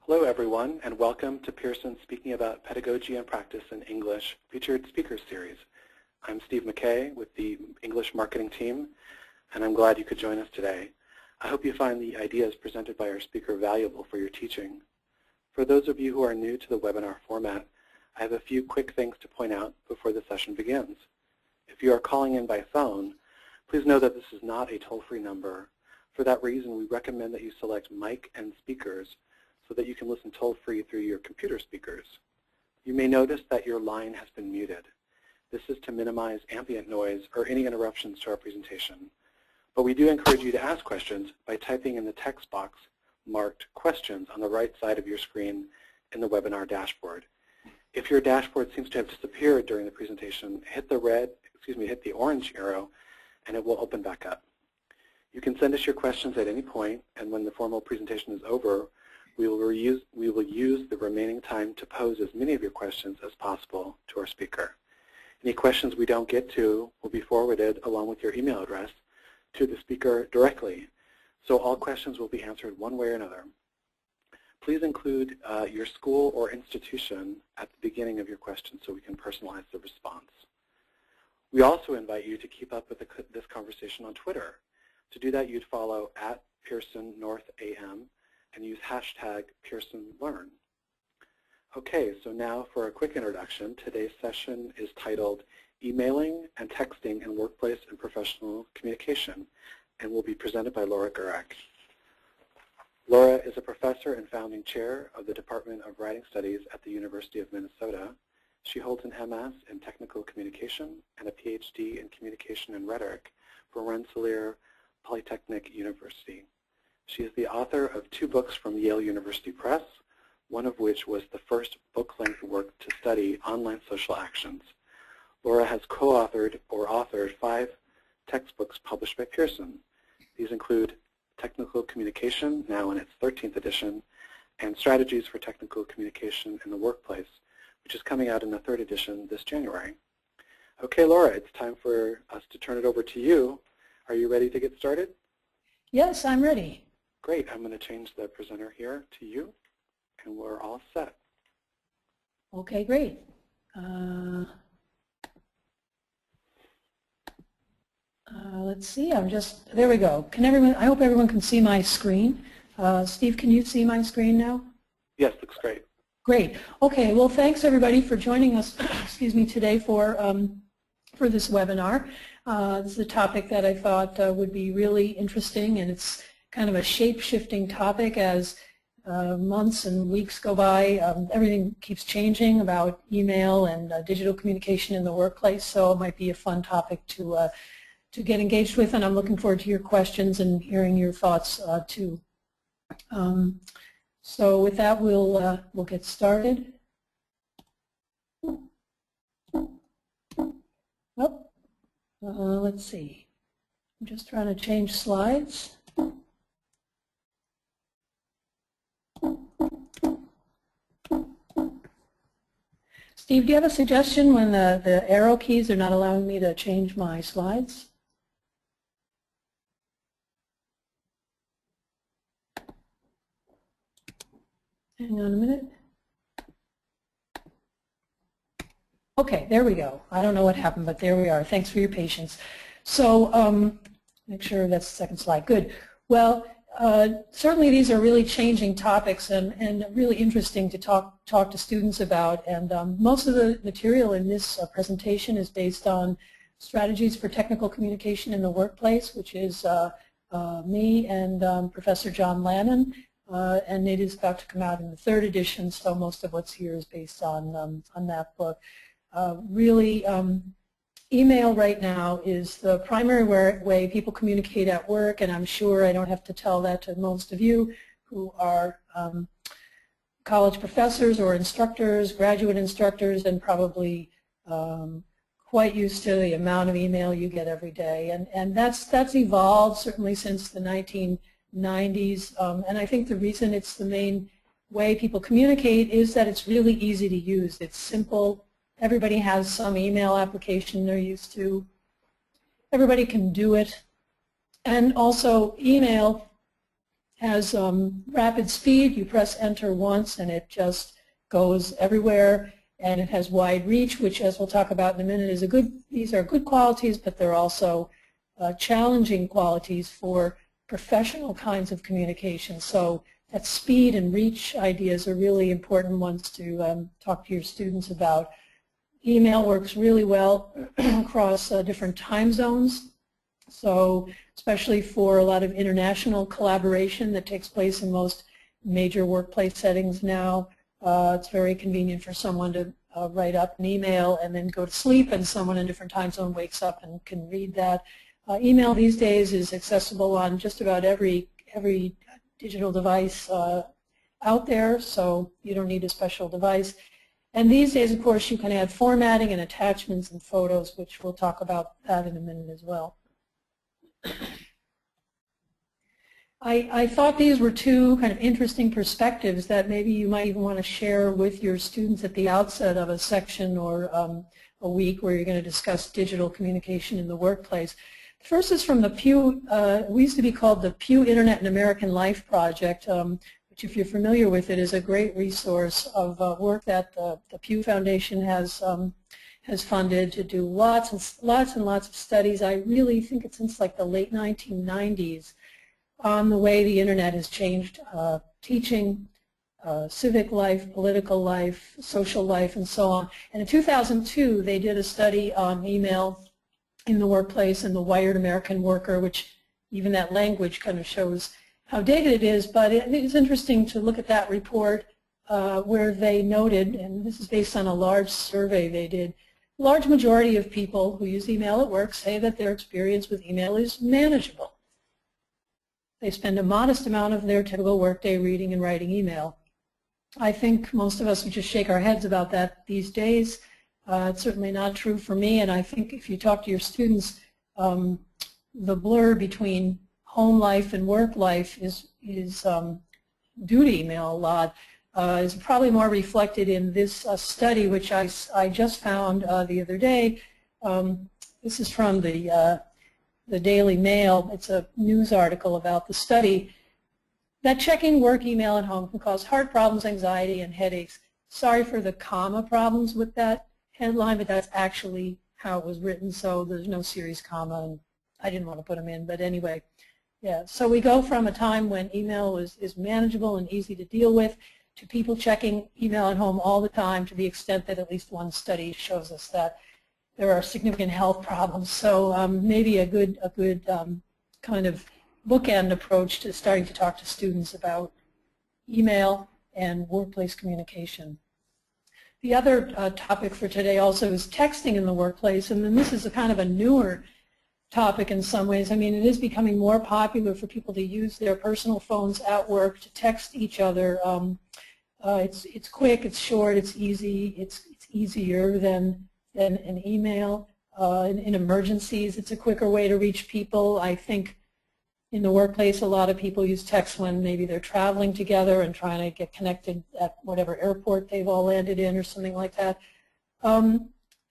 Hello everyone, and welcome to Pearson Speaking About Pedagogy and Practice in English Featured Speakers Series. I'm Steve McKay with the English Marketing Team, and I'm glad you could join us today. I hope you find the ideas presented by our speaker valuable for your teaching. For those of you who are new to the webinar format, I have a few quick things to point out before the session begins. If you are calling in by phone, please know that this is not a toll-free number. For that reason, we recommend that you select mic and speakers so that you can listen toll-free through your computer speakers. You may notice that your line has been muted. This is to minimize ambient noise or any interruptions to our presentation. But we do encourage you to ask questions by typing in the text box marked questions on the right side of your screen in the webinar dashboard. If your dashboard seems to have disappeared during the presentation, hit the orange arrow and it will open back up. You can send us your questions at any point, and when the formal presentation is over, we will use the remaining time to pose as many of your questions as possible to our speaker. Any questions we don't get to will be forwarded along with your email address to the speaker directly, so all questions will be answered one way or another. Please include your school or institution at the beginning of your question so we can personalize the response. We also invite you to keep up with this conversation on Twitter. To do that, you'd follow @PearsonNorthAM and use hashtag PearsonLearn. Okay, so now for a quick introduction. Today's session is titled Emailing and Texting in Workplace and Professional Communication and will be presented by Laura Gurak. Laura is a professor and founding chair of the Department of Writing Studies at the University of Minnesota. She holds an MS in Technical Communication and a Ph.D. in Communication and Rhetoric from Rensselaer Polytechnic Institute. She is the author of 2 books from Yale University Press, one of which was the first book-length work to study online social actions. Laura has co-authored or authored 5 textbooks published by Pearson. These include Technical Communication, now in its 13th edition, and Strategies for Technical Communication in the Workplace, which is coming out in the 3rd edition this January. Okay, Laura, it's time for us to turn it over to you. Are you ready to get started? Yes, I'm ready. Great. I'm going to change the presenter here to you, and we're all set. Okay, great. Let's see. There we go. I hope everyone can see my screen. Steve, can you see my screen now? Yes, looks great. Great. Okay. Well, thanks everybody for joining us. Excuse me, today for this webinar. This is a topic that I thought would be really interesting, and it's kind of a shape-shifting topic as months and weeks go by. Everything keeps changing about email and digital communication in the workplace, so it might be a fun topic to get engaged with, and I'm looking forward to your questions and hearing your thoughts too. So with that, we'll get started. Oh, let's see. I'm just trying to change slides. Steve, do you have a suggestion when the arrow keys are not allowing me to change my slides? Hang on a minute. Okay, there we go. I don't know what happened, but there we are. Thanks for your patience. So make sure that's the second slide. Good. Well, certainly these are really changing topics and really interesting to talk to students about. And most of the material in this presentation is based on Strategies for Technical Communication in the Workplace, which is me and Professor John Lannon. And it is about to come out in the 3rd edition, so most of what's here is based on that book. Really, email right now is the primary way people communicate at work, and I'm sure I don't have to tell that to most of you who are college professors or instructors, graduate instructors, and probably quite used to the amount of email you get every day. And that's evolved certainly since the 1990s, and I think the reason it's the main way people communicate is that it's really easy to use. It's simple. Everybody has some email application they're used to. Everybody can do it. And also email has rapid speed. You press enter once and it just goes everywhere, and it has wide reach, which, as we'll talk about in a minute, is these are good qualities, but they're also challenging qualities for professional kinds of communication. So that speed and reach ideas are really important ones to talk to your students about. Email works really well across different time zones. So especially for a lot of international collaboration that takes place in most major workplace settings now, it's very convenient for someone to write up an email and then go to sleep, and someone in a different time zone wakes up and can read that. Email these days is accessible on just about every digital device out there, so you don't need a special device. And these days, of course, you can add formatting and attachments and photos, which we'll talk about that in a minute as well. I thought these were two kind of interesting perspectives that maybe you might even want to share with your students at the outset of a section or a week where you're going to discuss digital communication in the workplace. The first is from the Pew, we used to be called the Pew Internet and American Life Project, which, if you're familiar with it, is a great resource of work that the Pew Foundation has funded to do lots and lots of studies. I really think it's since like the late 1990s on the way the Internet has changed teaching, civic life, political life, social life, and so on. And in 2002, they did a study on email in the workplace and the wired American worker, which even that language kind of shows how dated it is. But it is interesting to look at that report where they noted, and this is based on a large survey they did, a large majority of people who use email at work say that their experience with email is manageable. They spend a modest amount of their typical workday reading and writing email. I think most of us would just shake our heads about that these days. It's certainly not true for me, and I think if you talk to your students, the blur between home life and work life is due to email a lot. Is probably more reflected in this study, which I just found the other day. This is from the Daily Mail. It's a news article about the study that checking work email at home can cause heart problems, anxiety, and headaches. Sorry for the comma problems with that headline, but that's actually how it was written, so there's no serious comma, and I didn't want to put them in, but anyway. Yeah, so we go from a time when email is manageable and easy to deal with to people checking email at home all the time, to the extent that at least one study shows us that there are significant health problems. So maybe a good kind of bookend approach to starting to talk to students about email and workplace communication. The other topic for today also is texting in the workplace, and then this is a kind of a newer topic in some ways. I mean, it is becoming more popular for people to use their personal phones at work to text each other. It's quick, it's short, it's easy, it's easier than an email. In emergencies, it's a quicker way to reach people. I think in the workplace, a lot of people use text when maybe they're traveling together and trying to get connected at whatever airport they've all landed in or something like that.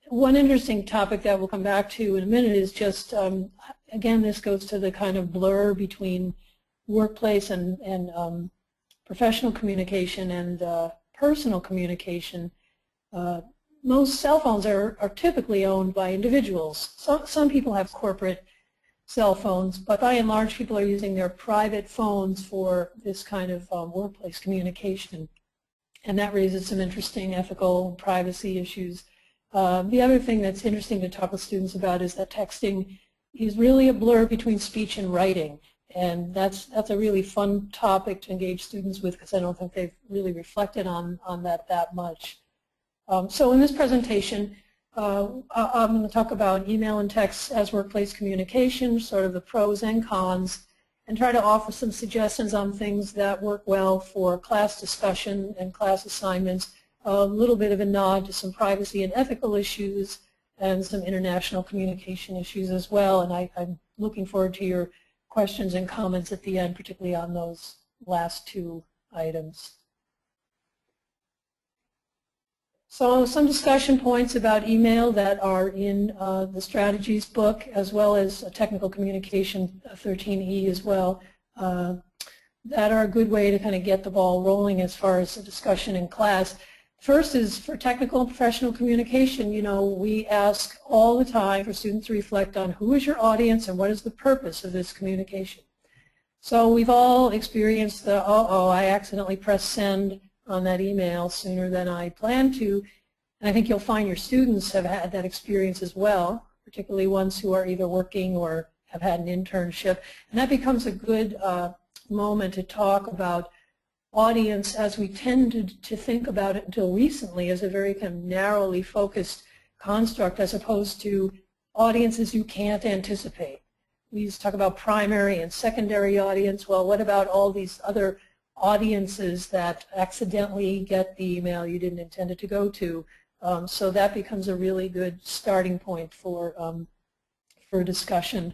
One interesting topic that we'll come back to in a minute is just, again, this goes to the kind of blur between workplace and professional communication and personal communication. Most cell phones are typically owned by individuals. Some people have corporate cell phones, but by and large people are using their private phones for this kind of workplace communication. And that raises some interesting ethical privacy issues. The other thing that's interesting to talk with students about is that texting is really a blur between speech and writing. And that's a really fun topic to engage students with, because I don't think they've really reflected on that much. So in this presentation, I'm going to talk about email and text as workplace communication, sort of the pros and cons, and try to offer some suggestions on things that work well for class discussion and class assignments, a little bit of a nod to some privacy and ethical issues and some international communication issues as well. And I'm looking forward to your questions and comments at the end, particularly on those last two items. So some discussion points about email that are in the strategies book, as well as technical communication 13E as well. that are a good way to kind of get the ball rolling as far as the discussion in class. First is for technical and professional communication. You know, we ask all the time for students to reflect on who is your audience and what is the purpose of this communication. So we've all experienced the, uh-oh, I accidentally pressed send on that email sooner than I planned to. And I think you'll find your students have had that experience as well, particularly ones who are either working or have had an internship. And that becomes a good moment to talk about audience, as we tended to think about it until recently as a very kind of narrowly focused construct, as opposed to audiences you can't anticipate. We used to talk about primary and secondary audience. Well, what about all these other audiences that accidentally get the email you didn't intend it to go to? So that becomes a really good starting point for discussion.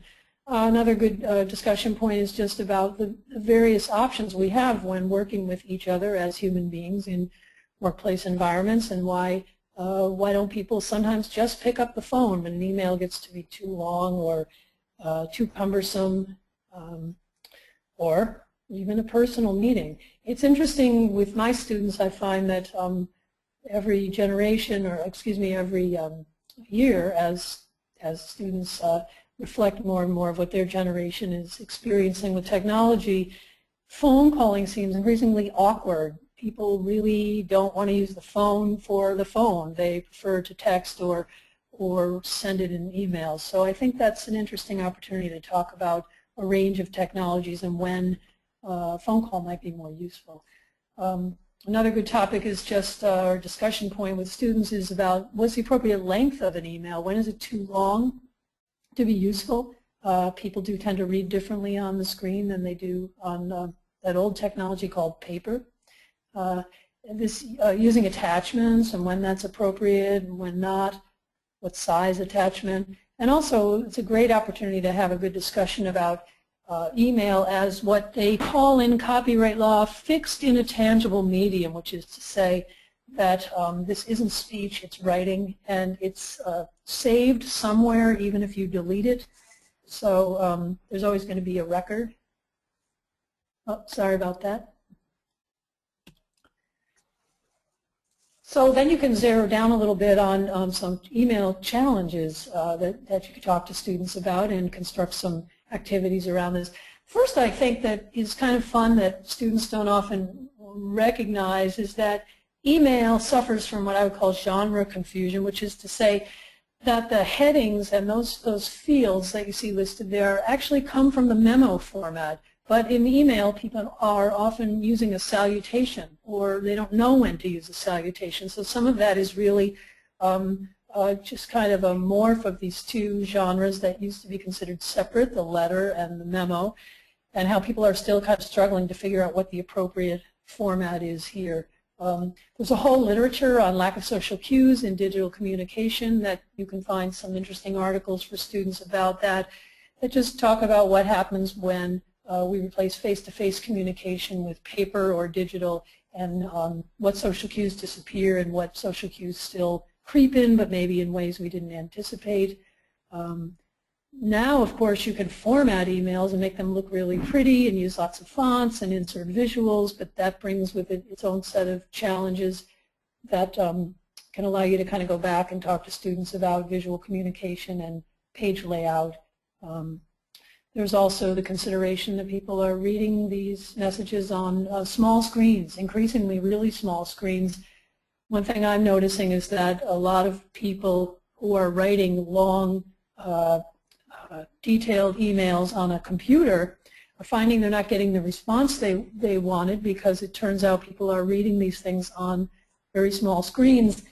Another good discussion point is just about the various options we have when working with each other as human beings in workplace environments, and why don't people sometimes just pick up the phone when an email gets to be too long or too cumbersome, or even a personal meeting. It's interesting with my students, I find that every generation, or excuse me, every year, as students reflect more and more of what their generation is experiencing with technology, phone calling seems increasingly awkward. People really don't want to use the phone for the phone. They prefer to text or send it in emails. So I think that's an interesting opportunity to talk about a range of technologies and when a phone call might be more useful. Another good topic is just our discussion point with students is about what's the appropriate length of an email. When is it too long to be useful? People do tend to read differently on the screen than they do on that old technology called paper. Using attachments and when that's appropriate and when not, what size attachment. And also, it's a great opportunity to have a good discussion about email as what they call in copyright law fixed in a tangible medium, which is to say that this isn't speech, it's writing, and it's saved somewhere even if you delete it. So there's always going to be a record. Oh, sorry about that. So then you can zero down a little bit on some email challenges that you could talk to students about and construct some activities around this. First, I think that is kind of fun that students don't often recognize is that email suffers from what I would call genre confusion, which is to say that the headings and those fields that you see listed there actually come from the memo format. But in email, people are often using a salutation, or they don't know when to use a salutation. So some of that is really just kind of a morph of these two genres that used to be considered separate, the letter and the memo, and how people are still kind of struggling to figure out what the appropriate format is here. There's a whole literature on lack of social cues in digital communication that you can find some interesting articles for students about that just talk about what happens when we replace face-to-face communication with paper or digital, and what social cues disappear and what social cues still creep in, but maybe in ways we didn't anticipate. Now, of course, you can format emails and make them look really pretty and use lots of fonts and insert visuals, but that brings with it its own set of challenges that can allow you to kind of go back and talk to students about visual communication and page layout. There's also the consideration that people are reading these messages on small screens, increasingly really small screens. One thing I'm noticing is that a lot of people who are writing long, detailed emails on a computer are finding they're not getting the response they wanted, because it turns out people are reading these things on very small screens.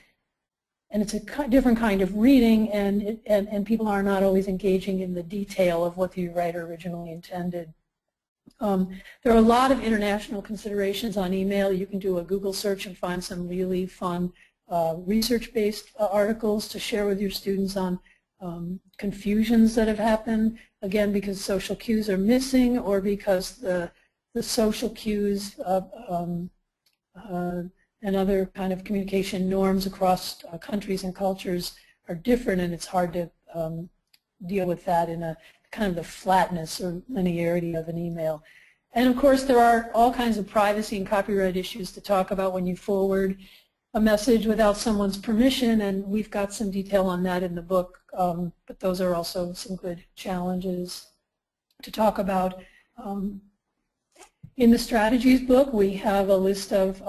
And it's a different kind of reading, and people are not always engaging in the detail of what the writer originally intended. There are a lot of international considerations on email. You can do a Google search and find some really fun research-based articles to share with your students on confusions that have happened, again, because social cues are missing, or because the social cues and other kind of communication norms across countries and cultures are different, and it's hard to deal with that in a kind of the flatness or linearity of an email. And of course, there are all kinds of privacy and copyright issues to talk about when you forward a message without someone's permission, and we've got some detail on that in the book, but those are also some good challenges to talk about. In the strategies book, we have a list of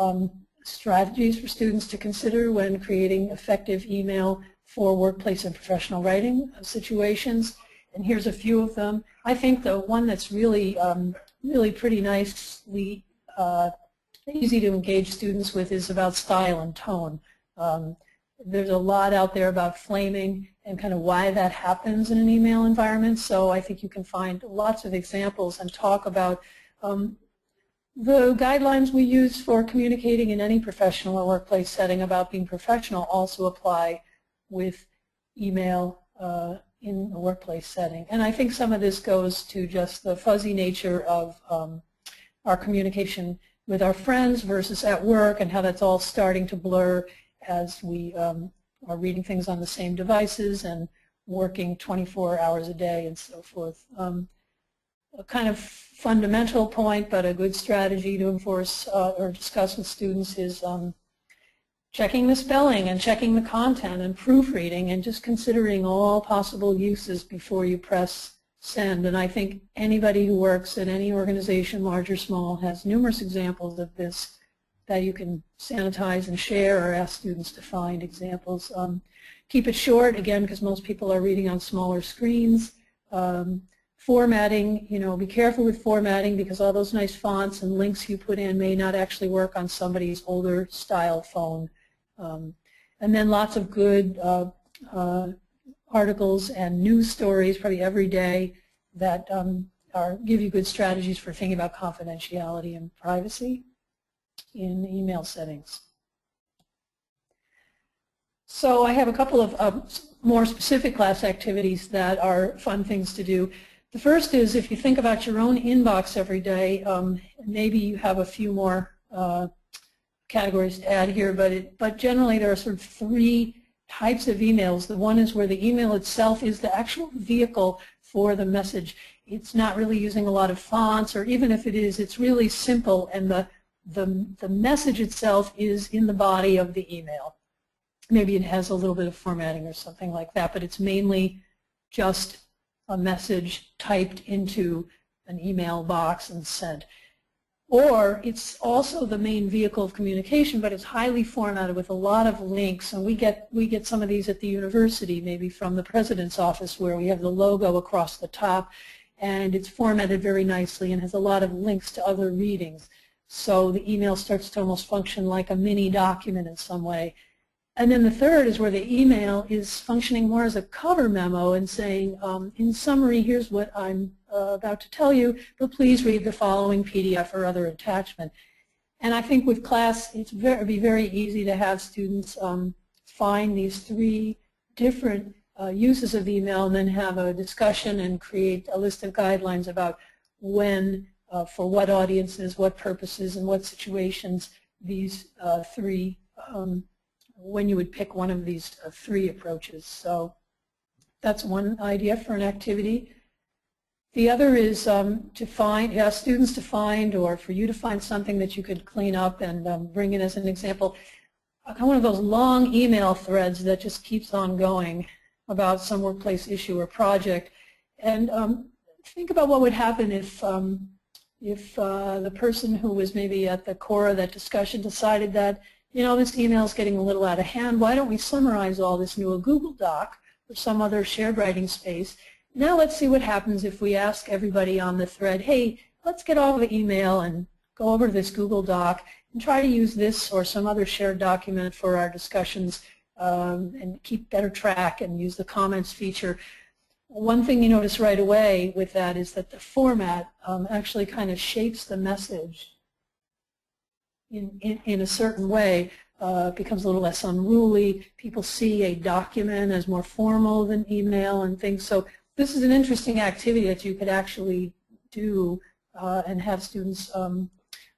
strategies for students to consider when creating effective email for workplace and professional writing situations. And here's a few of them. I think the one that's really, really pretty nicely easy to engage students with is about style and tone. There's a lot out there about flaming and kind of why that happens in an email environment. So I think you can find lots of examples and talk about the guidelines we use for communicating in any professional or workplace setting about being professional also apply with email in a workplace setting. And I think some of this goes to just the fuzzy nature of our communication with our friends versus at work, and how that's all starting to blur as we are reading things on the same devices and working 24 hours a day and so forth. A kind of fundamental point, but a good strategy to enforce or discuss with students is checking the spelling and checking the content and proofreading and just considering all possible uses before you press send. And I think anybody who works at any organization, large or small, has numerous examples of this that you can sanitize and share or ask students to find examples. Keep it short, again, because most people are reading on smaller screens. Formatting, be careful with formatting because all those nice fonts and links you put in may not actually work on somebody's older style phone. And then lots of good articles and news stories probably every day that give you good strategies for thinking about confidentiality and privacy in email settings. So I have a couple of more specific class activities that are fun things to do. The first is, if you think about your own inbox every day, maybe you have a few more categories to add here, but generally there are sort of three types of emails. The one is where the email itself is the actual vehicle for the message. It's not really using a lot of fonts, or even if it is, it's really simple, and the message itself is in the body of the email. Maybe it has a little bit of formatting or something like that, but it's mainly just a message typed into an email box and sent. Or it's also the main vehicle of communication, but it's highly formatted with a lot of links. And we get some of these at the university, maybe from the president's office, where we have the logo across the top, and it's formatted very nicely and has a lot of links to other readings. So the email starts to almost function like a mini document in some way. And then the third is where the email is functioning more as a cover memo and saying, in summary, here's what I'm about to tell you, but please read the following PDF or other attachment. And I think with class, it'd be very easy to have students find these three different uses of email and then have a discussion and create a list of guidelines about when, for what audiences, what purposes, and what situations these three when you would pick one of these three approaches. So that's one idea for an activity. The other is to ask students to find, or for you to find something that you could clean up and bring in as an example. One of those long email threads that just keeps on going about some workplace issue or project. And think about what would happen if the person who was maybe at the core of that discussion decided that, this email is getting a little out of hand. Why don't we summarize all this into a Google Doc or some other shared writing space? Now let's see what happens if we ask everybody on the thread, hey, let's get off the email and go over to this Google Doc and try to use this or some other shared document for our discussions and keep better track and use the comments feature. One thing you notice right away with that is that the format actually kind of shapes the message in a certain way. Becomes a little less unruly. People see a document as more formal than email and things. So this is an interesting activity that you could actually do and have students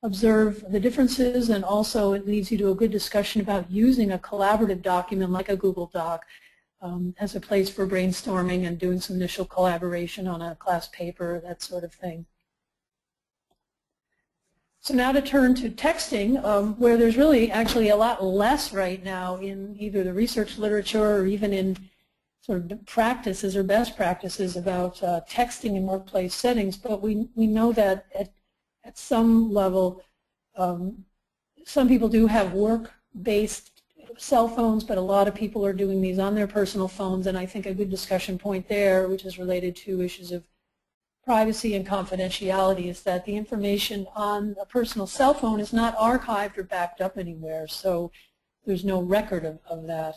observe the differences, and also it leads you to a good discussion about using a collaborative document like a Google Doc as a place for brainstorming and doing some initial collaboration on a class paper, that sort of thing. So now to turn to texting, where there's really actually a lot less right now in either the research literature or even in sort of practices or best practices about texting in workplace settings. But we know that at some level, some people do have work-based cell phones, but a lot of people are doing these on their personal phones. And I think a good discussion point there, which is related to issues of privacy and confidentiality, is that the information on a personal cell phone is not archived or backed up anywhere, so there's no record of that.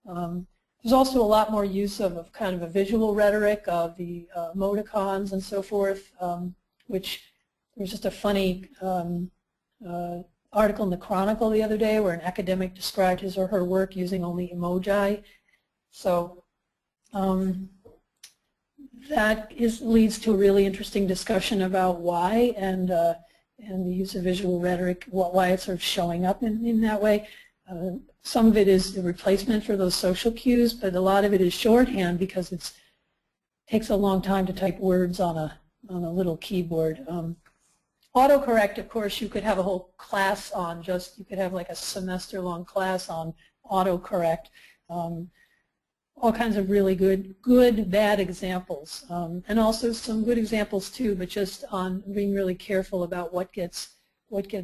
There's also a lot more use of kind of a visual rhetoric of the emoticons and so forth, which there's just a funny article in the Chronicle the other day where an academic described his or her work using only emoji. So that leads to a really interesting discussion about why and the use of visual rhetoric, why it's sort of showing up in that way. Some of it is the replacement for those social cues, but a lot of it is shorthand because it takes a long time to type words on a little keyboard. Autocorrect, of course, you could have a whole class on you could have like a semester-long class on autocorrect. All kinds of really good, bad examples, and also some good examples too, but just on being really careful about what gets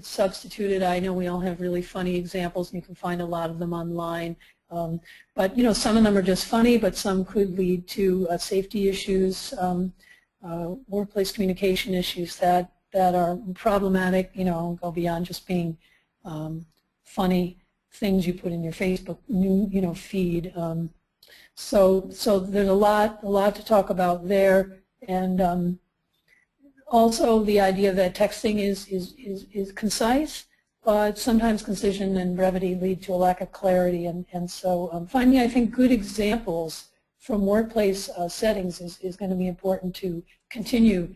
substituted. I know we all have really funny examples, and you can find a lot of them online. But some of them are just funny, but some could lead to safety issues, workplace communication issues that are problematic. Go beyond just being funny things you put in your Facebook feed. So there's a lot to talk about there, and also the idea that texting is concise, but sometimes concision and brevity lead to a lack of clarity, and so finding, I think, good examples from workplace settings is going to be important to continue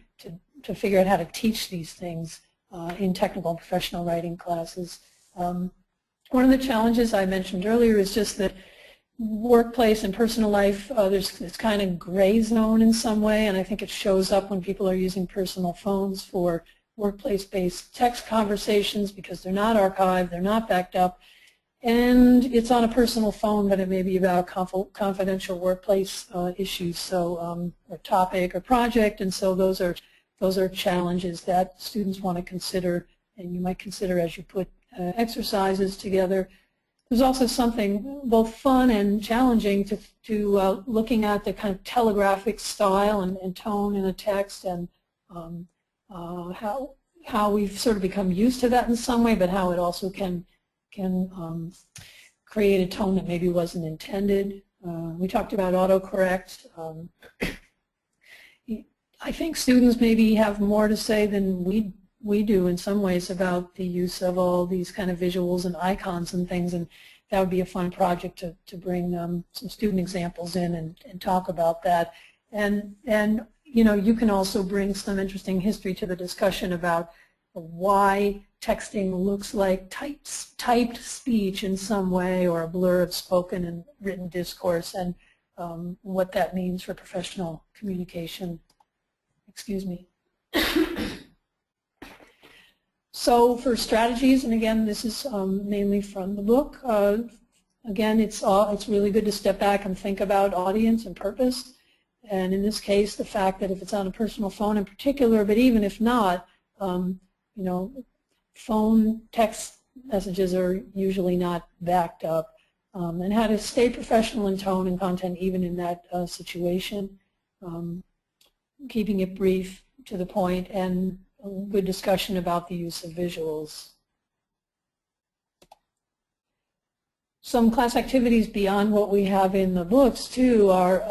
to figure out how to teach these things in technical and professional writing classes. One of the challenges I mentioned earlier is just that workplace and personal life, there's this kind of gray zone in some way, and I think it shows up when people are using personal phones for workplace-based text conversations because they're not archived, they're not backed up, and it's on a personal phone, but it may be about confidential workplace issues, so or topic or project, and so those are challenges that students want to consider, and you might consider as you put exercises together. There's also something both fun and challenging to looking at the kind of telegraphic style and tone in a text, and how we've sort of become used to that in some way, but how it also can create a tone that maybe wasn't intended. We talked about autocorrect. I think students maybe have more to say than we do in some ways about the use of all these kind of visuals and icons and things, and that would be a fun project to bring some student examples in and talk about that. And you can also bring some interesting history to the discussion about why texting looks like typed speech in some way, or a blur of spoken and written discourse, and what that means for professional communication. Excuse me. So for strategies, and again, this is mainly from the book. Again, it's really good to step back and think about audience and purpose. And in this case, the fact that if it's on a personal phone in particular, but even if not, phone text messages are usually not backed up. And how to stay professional in tone and content even in that situation. Keeping it brief, to the point, and a good discussion about the use of visuals. Some class activities beyond what we have in the books too are,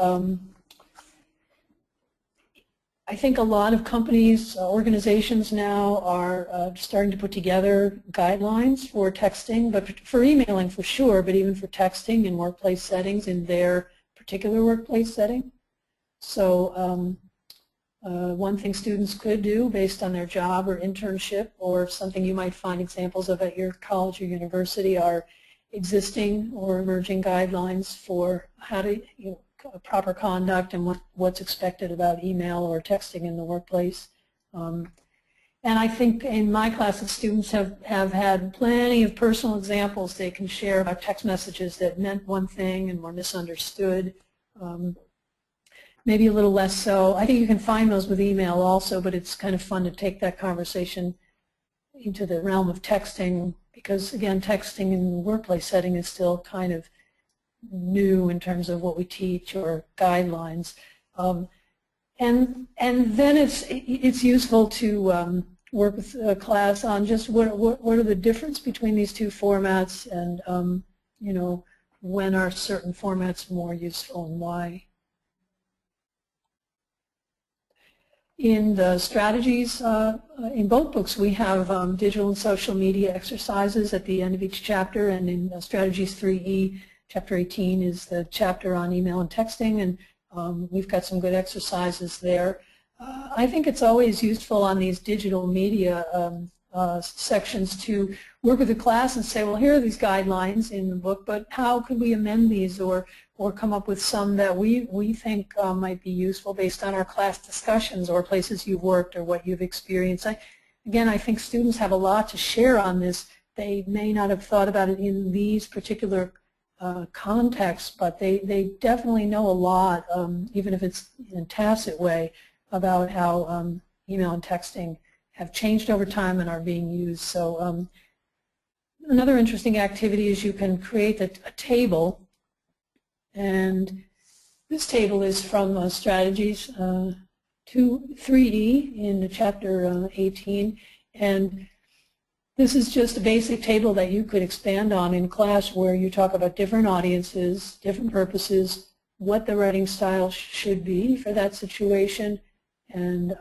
I think a lot of companies, organizations now are starting to put together guidelines for texting, but for emailing for sure, but even for texting in workplace settings in their particular workplace setting. So one thing students could do based on their job or internship, or something you might find examples of at your college or university, are existing or emerging guidelines for how to proper conduct and what's expected about email or texting in the workplace. And And I think in my classes, students have had plenty of personal examples they can share about text messages that meant one thing and were misunderstood. Maybe a little less so. I think you can find those with email also, but it's kind of fun to take that conversation into the realm of texting because, again, texting in the workplace setting is still kind of new in terms of what we teach or guidelines. And then it's useful to work with a class on just what are the difference between these two formats and you know, when are certain formats more useful and why. In the strategies, in both books, we have digital and social media exercises at the end of each chapter, and in Strategies 3E, Chapter 18 is the chapter on email and texting, and we've got some good exercises there. I think it's always useful on these digital media sections to work with the class and say, well, here are these guidelines in the book, but how could we amend these or come up with some that we think might be useful based on our class discussions or places you've worked or what you've experienced. Again, I think students have a lot to share on this. They may not have thought about it in these particular contexts, but they definitely know a lot, even if it's in a tacit way, about how email and texting have changed over time and are being used. So another interesting activity is you can create a table, and this table is from Strategies 3E in chapter 18, and this is just a basic table that you could expand on in class where you talk about different audiences, different purposes, what the writing style should be for that situation, and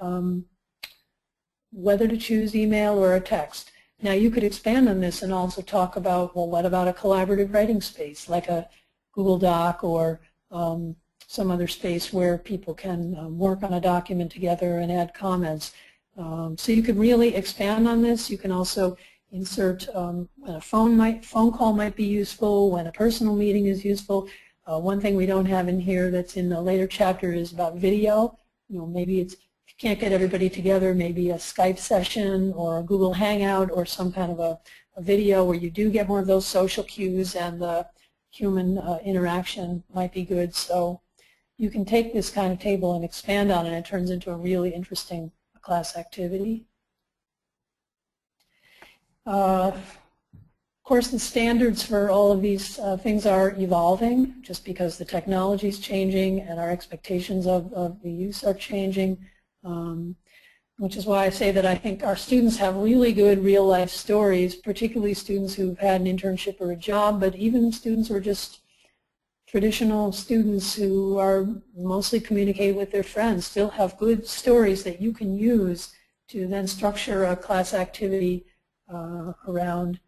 whether to choose email or a text. Now you could expand on this and also talk about, well, what about a collaborative writing space like a Google Doc or some other space where people can work on a document together and add comments. So you could really expand on this. You can also insert when a phone call might be useful, when a personal meeting is useful. One thing we don't have in here that's in the later chapter is about video. You know, maybe it's, if you can't get everybody together, maybe a Skype session or a Google Hangout or some kind of a video where you do get more of those social cues and the human interaction might be good. So you can take this kind of table and expand on it, and it turns into a really interesting class activity. Of course, the standards for all of these things are evolving just because the technology is changing and our expectations of the use are changing, which is why I say that I think our students have really good real-life stories, particularly students who've had an internship or a job, but even students who are just traditional students who are mostly communicate with their friends still have good stories that you can use to then structure a class activity around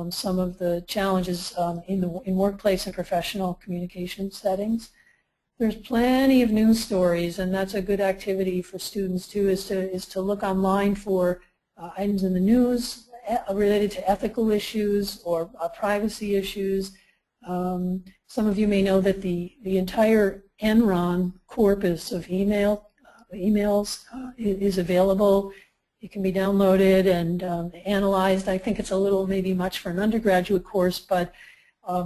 some of the challenges in workplace and professional communication settings. There's plenty of news stories, and that's a good activity for students too, is to look online for items in the news related to ethical issues or privacy issues. Some of you may know that the entire Enron corpus of emails is available. It can be downloaded and analyzed. I think it's a little maybe much for an undergraduate course, but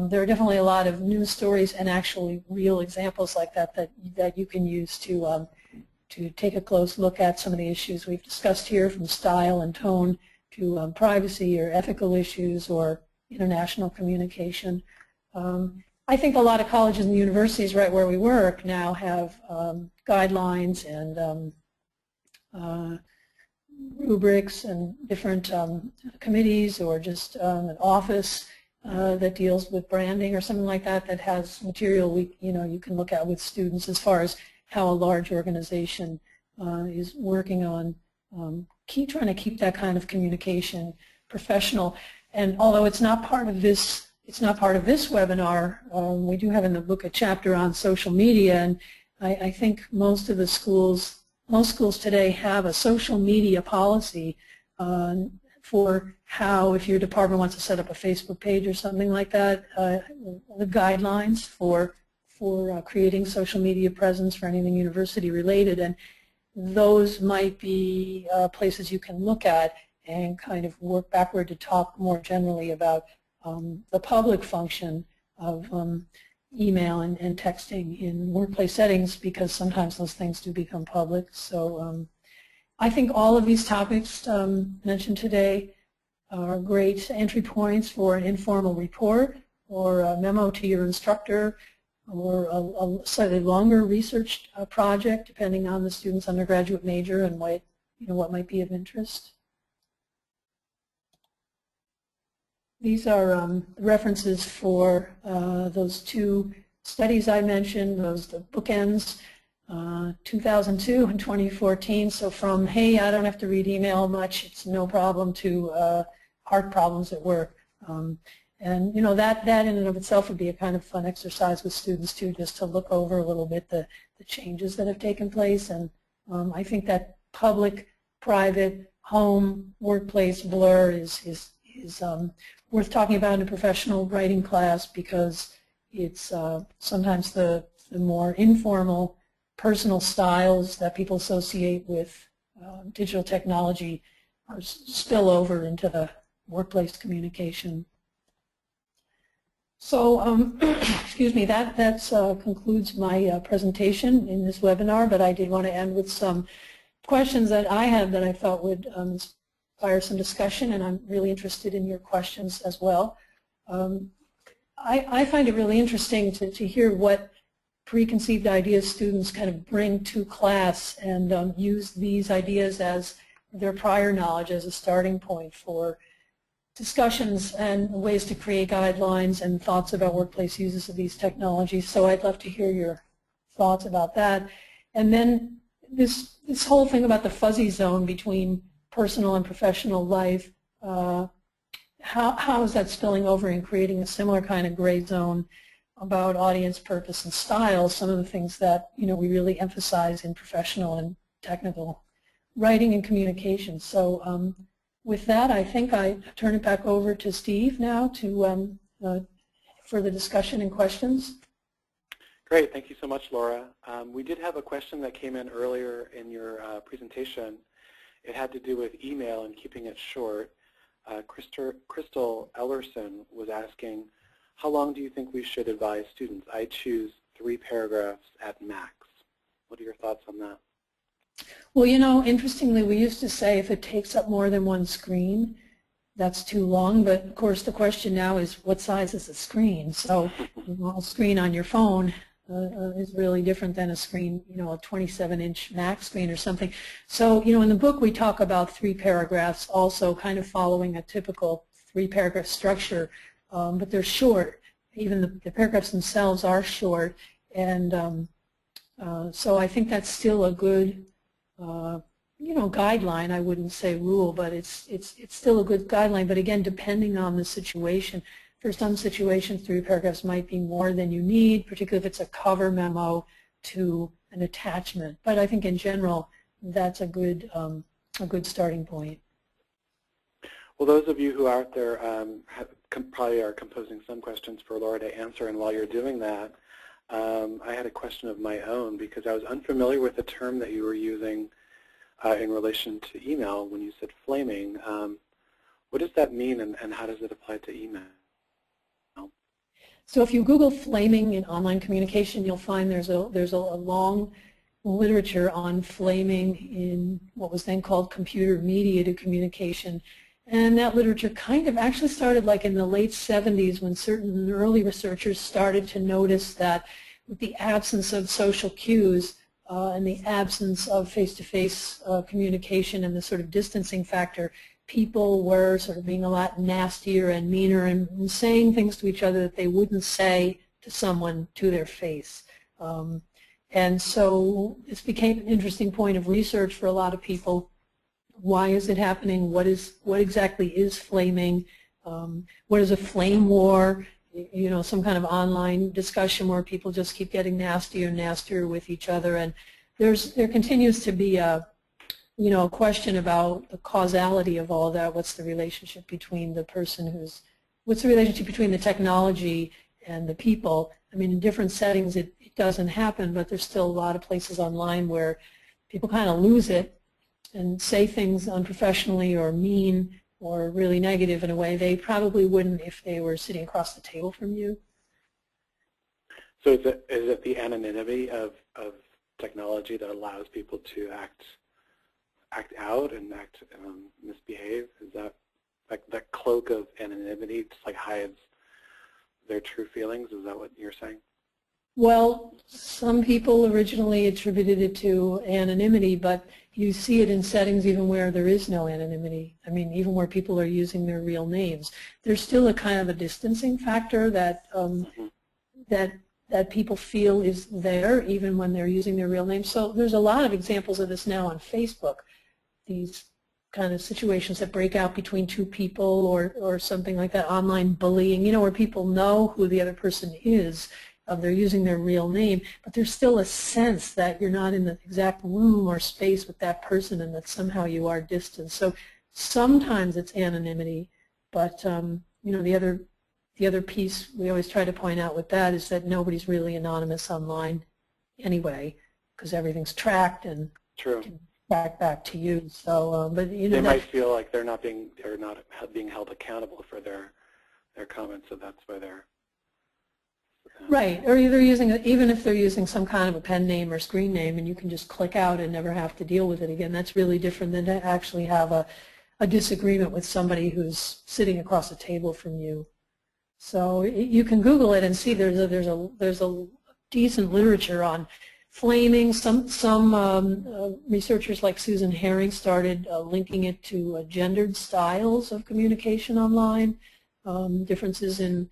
there are definitely a lot of news stories and actually real examples like that you can use to take a close look at some of the issues we've discussed here, from style and tone to privacy or ethical issues or international communication. I think a lot of colleges and universities right where we work now have guidelines and rubrics and different committees, or just an office that deals with branding or something like that, that has material you can look at with students as far as how a large organization is working on trying to keep that kind of communication professional. And although it's not part of this webinar, we do have in the book a chapter on social media, and I think most schools today have a social media policy for how, if your department wants to set up a Facebook page or something like that, the guidelines for creating social media presence for anything university related. And those might be places you can look at and kind of work backward to talk more generally about the public function of email and texting in workplace settings, because sometimes those things do become public. So I think all of these topics mentioned today are great entry points for an informal report or a memo to your instructor, or a slightly longer research project, depending on the student's undergraduate major and what might be of interest. These are references for those two studies I mentioned, the bookends, 2002 and 2014. So from, hey, I don't have to read email much, it's no problem, to hard problems at work. And that in and of itself would be a kind of fun exercise with students too, just to look over a little bit the changes that have taken place. And I think that public, private, home, workplace blur is worth talking about in a professional writing class, because it's sometimes the more informal personal styles that people associate with digital technology spill over into the workplace communication. So, excuse me, that concludes my presentation in this webinar, but I did want to end with some questions that I had that I thought would inspire some discussion, and I'm really interested in your questions as well. I find it really interesting to hear what preconceived ideas students kind of bring to class, and use these ideas as their prior knowledge as a starting point for discussions and ways to create guidelines and thoughts about workplace uses of these technologies. So I'd love to hear your thoughts about that. And then this whole thing about the fuzzy zone between personal and professional life, how is that spilling over and creating a similar kind of gray zone about audience, purpose, and style, some of the things that we really emphasize in professional and technical writing and communication. So with that, I think I turn it back over to Steve now to for the discussion and questions. Great, thank you so much, Laura. We did have a question that came in earlier in your presentation. It had to do with email and keeping it short. Crystal Ellerson was asking, how long do you think we should advise students? I choose 3 paragraphs at max. What are your thoughts on that? Well, interestingly, we used to say if it takes up more than one screen, that's too long. But of course, the question now is, what size is the screen? So a screen on your phone is really different than a screen, a 27-inch Mac screen or something. So, in the book we talk about 3 paragraphs, also kind of following a typical 3-paragraph structure, but they're short. Even the paragraphs themselves are short, and so I think that's still a good guideline. I wouldn't say rule, but it's still a good guideline. But again, depending on the situation, for some situations 3 paragraphs might be more than you need, particularly if it's a cover memo to an attachment. But I think in general, that's a good starting point. Well, those of you who are out there probably are composing some questions for Laura to answer, and while you're doing that, I had a question of my own, because I was unfamiliar with the term that you were using in relation to email when you said flaming. What does that mean, and how does it apply to email? So if you Google flaming in online communication, you'll find there's a long literature on flaming in what was then called computer-mediated communication. And that literature kind of actually started like in the late 70s, when certain early researchers started to notice that with the absence of social cues and the absence of face-to-face communication and the sort of distancing factor, people were sort of being a lot nastier and meaner and saying things to each other that they wouldn't say to someone to their face. And so this became an interesting point of research for a lot of people. Why is it happening? What exactly is flaming? What is a flame war? Some kind of online discussion where people just keep getting nastier and nastier with each other. And there continues to be a question about the causality of all that. What's the relationship between the person what's the relationship between the technology and the people? I mean, in different settings it doesn't happen, but there's still a lot of places online where people kind of lose it and say things unprofessionally or mean or really negative in a way they probably wouldn't if they were sitting across the table from you. So is it the anonymity of technology that allows people to act out and misbehave? Is that like that cloak of anonymity just like hides their true feelings? Is that what you're saying? Well, some people originally attributed it to anonymity, but you see it in settings even where there is no anonymity. I mean, even where people are using their real names. There's still a kind of a distancing factor that that people feel is there even when they're using their real names. So there's a lot of examples of this now on Facebook, these kind of situations that break out between two people or something like that, online bullying, you know, where people know who the other person is. They're using their real name, but there's still a sense that you're not in the exact room or space with that person and that somehow you are distant. So sometimes it's anonymity, but you know, the other piece we always try to point out with that is that nobody's really anonymous online anyway, because everything's tracked and can track back to you. So, but you know, they might feel like they're not being held accountable for their comments, so that's why they're right. Or either even if they're using some kind of a pen name or screen name, and you can just click out and never have to deal with it again. That's really different than to actually have a disagreement with somebody who's sitting across the table from you. So you can Google it and see there's a decent literature on flaming. Some researchers like Susan Herring started linking it to gendered styles of communication online, differences in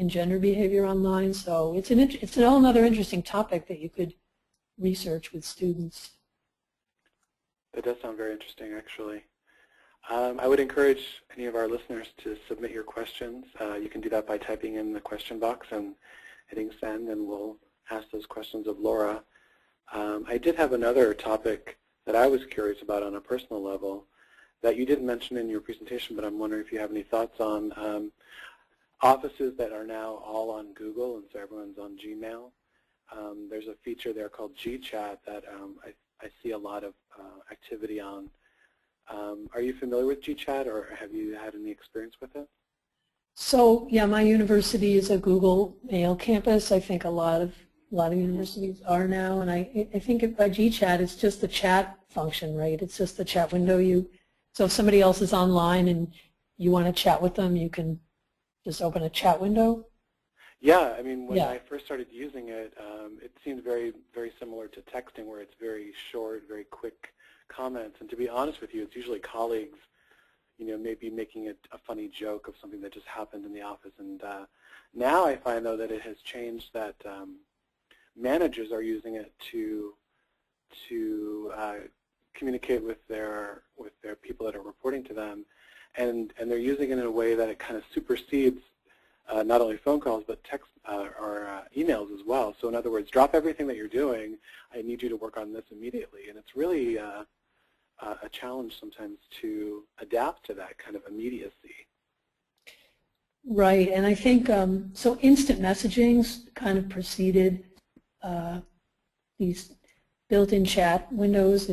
gender behavior online. So it's a whole other interesting topic that you could research with students. That does sound very interesting, actually. I would encourage any of our listeners to submit your questions. You can do that by typing in the question box and hitting send, and we'll ask those questions of Laura. I did have another topic that I was curious about on a personal level that you didn't mention in your presentation, but I'm wondering if you have any thoughts on offices that are now all on Google, and so everyone's on Gmail. There's a feature there called GChat that I see a lot of activity on. Are you familiar with GChat, or have you had any experience with it? So yeah, my university is a Google Mail campus. I think a lot of universities are now, and I think by GChat it's just the chat function, right? It's just the chat window. So if somebody else is online and you want to chat with them, you can just open a chat window. Yeah, I mean, when I first started using it, it seemed very, very similar to texting, where it's very short, very quick comments. And to be honest with you, it's usually colleagues, you know, maybe making a funny joke of something that just happened in the office. And now I find, though, that it has changed that managers are using it to communicate with their people that are reporting to them, and they're using it in a way that it kind of supersedes not only phone calls but text or emails as well. So in other words, drop everything that you're doing. I need you to work on this immediately, and it's really a challenge sometimes to adapt to that kind of immediacy. Right, and I think so. Instant messaging's kind of preceded these built-in chat windows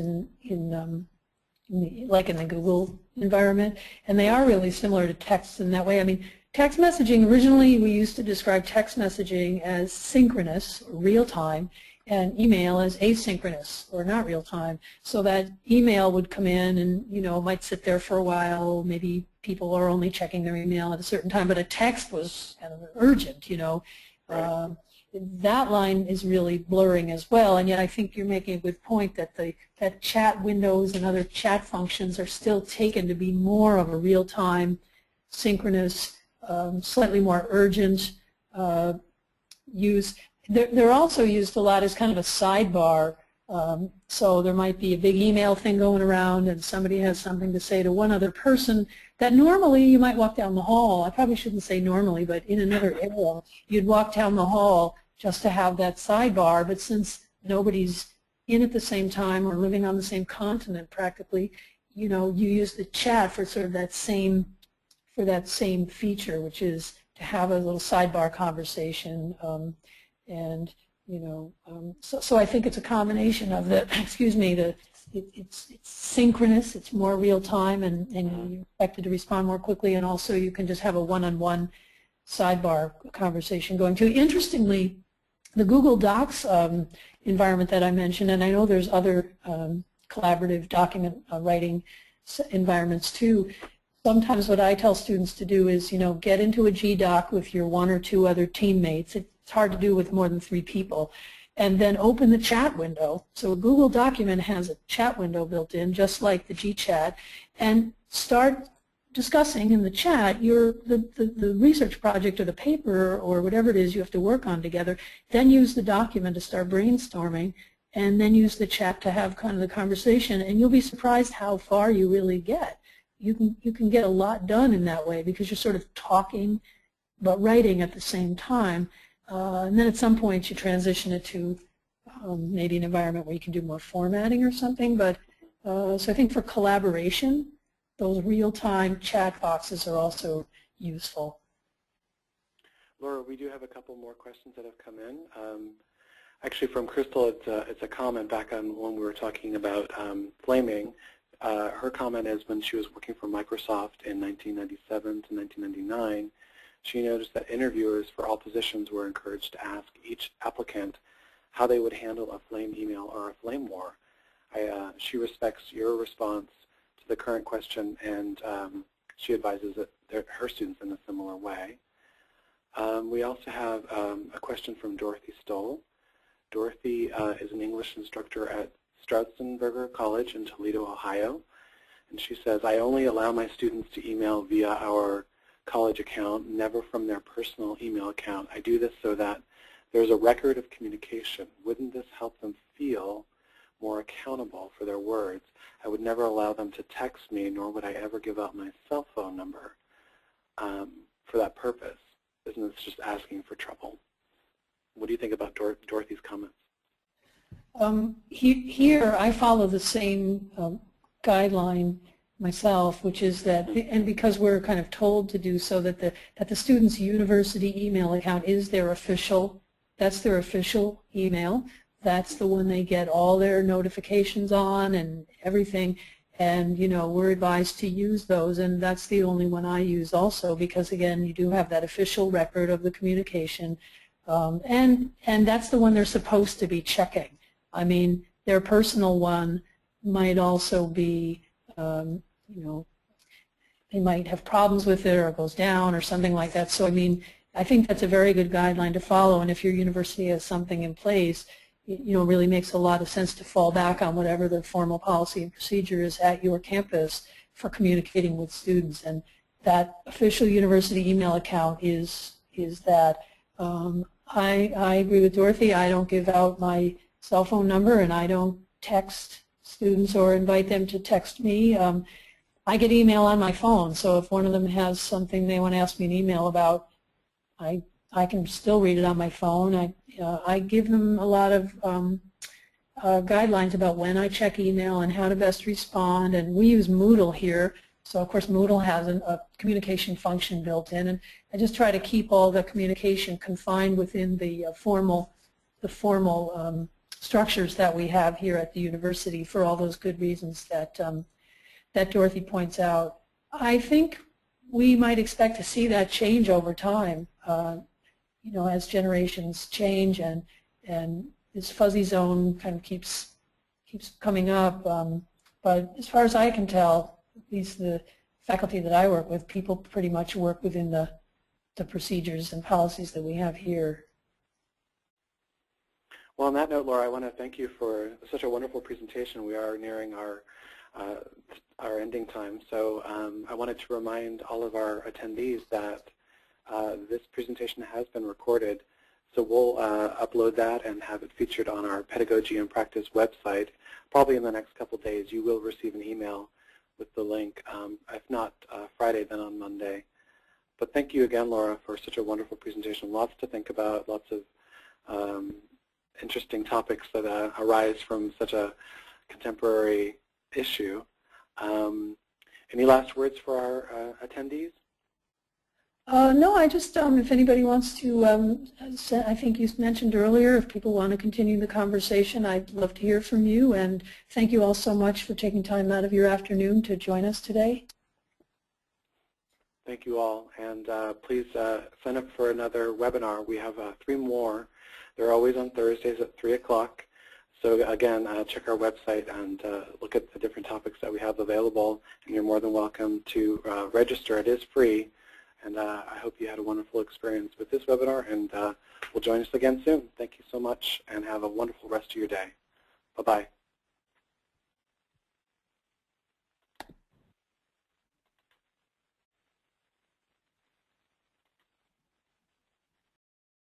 like in the Google environment, and they are really similar to text in that way. I mean, text messaging, originally we used to describe text messaging as synchronous, or real-time, and email as asynchronous, or not real-time. So that email would come in and, you know, might sit there for a while. Maybe people are only checking their email at a certain time, but a text was kind of urgent, you know. Right. That line is really blurring as well, and yet I think you're making a good point that that chat windows and other chat functions are still taken to be more of a real-time, synchronous, slightly more urgent use. They're also used a lot as kind of a sidebar. So there might be a big email thing going around and somebody has something to say to one other person that normally you might walk down the hall. I probably shouldn't say normally, but in another era, you'd walk down the hall just to have that sidebar. But since nobody's in at the same time or living on the same continent practically, you know, you use the chat for sort of that same feature, which is to have a little sidebar conversation. And So I think it's a combination of the, excuse me, it's synchronous, it's more real time, and you're expected to respond more quickly, and also you can just have a one-on-one sidebar conversation going too. Interestingly, the Google Docs environment that I mentioned, and I know there's other collaborative document writing environments too. Sometimes what I tell students to do is, get into a GDoc with your 1 or 2 other teammates. It's hard to do with more than 3 people. And then open the chat window. So a Google document has a chat window built in, just like the GChat, and start discussing in the chat the research project or the paper or whatever it is you have to work on together. Then use the document to start brainstorming, and then use the chat to have kind of the conversation. And you'll be surprised how far you really get. You can get a lot done in that way because you're sort of talking but writing at the same time. And then at some point you transition it to maybe an environment where you can do more formatting or something. But so I think for collaboration, those real-time chat boxes are also useful. Laura, we do have a couple more questions that have come in. Actually, from Crystal, it's a comment back on when we were talking about flaming. Her comment is when she was working for Microsoft in 1997 to 1999, she noticed that interviewers for all positions were encouraged to ask each applicant how they would handle a flame email or a flame war. She respects your response to the current question, and she advises her students in a similar way. We also have a question from Dorothy Stoll. Dorothy is an English instructor at Straussenberger College in Toledo, Ohio, and she says, I only allow my students to email via our college account, never from their personal email account. I do this so that there's a record of communication. Wouldn't this help them feel more accountable for their words? I would never allow them to text me, nor would I ever give out my cell phone number for that purpose. Isn't this just asking for trouble? What do you think about Dorothy's comments? Here I follow the same guideline myself, which is that, and because we're kind of told to do so, that the student's university email account is their official, that's their official email. That's the one they get all their notifications on and everything. And we're advised to use those, and that's the only one I use also, because again, you do have that official record of the communication, and that's the one they're supposed to be checking. I mean, their personal one might also be, they might have problems with it, or it goes down or something like that. So I mean, I think that's a very good guideline to follow, and if your university has something in place, it really makes a lot of sense to fall back on whatever the formal policy and procedure is at your campus for communicating with students. And that official university email account is that. I agree with Dorothy. I don't give out my cell phone number, and I don't text students or invite them to text me. I get email on my phone, so if one of them has something they want to ask me an email about, I can still read it on my phone. I give them a lot of guidelines about when I check email and how to best respond, and we use Moodle here. So of course Moodle has a communication function built in, and I just try to keep all the communication confined within the formal structures that we have here at the university for all those good reasons that that Dorothy points out. I think we might expect to see that change over time, as generations change and this fuzzy zone kind of keeps coming up. But as far as I can tell, at least the faculty that I work with, people pretty much work within the procedures and policies that we have here. Well, on that note, Laura, I want to thank you for such a wonderful presentation. We are nearing our ending time, so I wanted to remind all of our attendees that this presentation has been recorded, so we'll upload that and have it featured on our Pedagogy and Practice website. Probably in the next couple days, you will receive an email with the link, if not Friday, then on Monday. But thank you again, Laura, for such a wonderful presentation. Lots to think about, lots of interesting topics that arise from such a contemporary issue. Any last words for our attendees? No, I just, if anybody wants to, I think you mentioned earlier, if people want to continue the conversation, I'd love to hear from you. And thank you all so much for taking time out of your afternoon to join us today. Thank you all. And please sign up for another webinar. We have 3 more. They're always on Thursdays at 3 o'clock. So again, check our website and look at the different topics that we have available. And you're more than welcome to register. It is free. And I hope you had a wonderful experience with this webinar, and will join us again soon. Thank you so much, and have a wonderful rest of your day. Bye-bye.